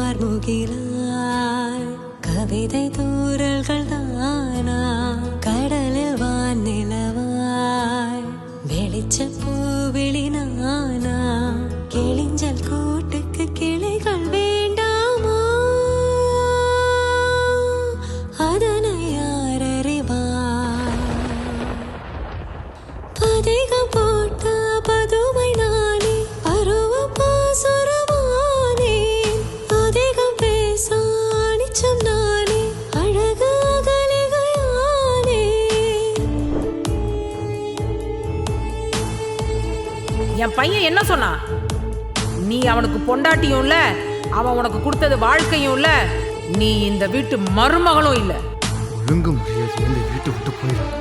கார்முகிலாய் கவிதை தூரல்கள் தானா கடலில் வானிலவாய் வெளிச்ச பூவிழி நானா கிளிஞ்சல் கூட்டுக்கு கிளைகள் வேண்டாமா அதனை யார் அறிவார் பதிகம் போட்ட பதுமை நானே பருவ பாசுரமானே அதிகம் பேசாணி சொன்னானே அழகு அகலிகையானே. என் பையன் என்ன சொன்னான்? நீ அவனுக்கு பொண்டாட்டியும் இல்ல, அவன் உனக்கு கொடுத்தது வாழ்க்கையும் இல்ல, நீ இந்த வீட்டு மருமகளும் இல்ல. ஒழுங்கு மரியாதை இந்த வீட்டை விட்டு போயிடும்.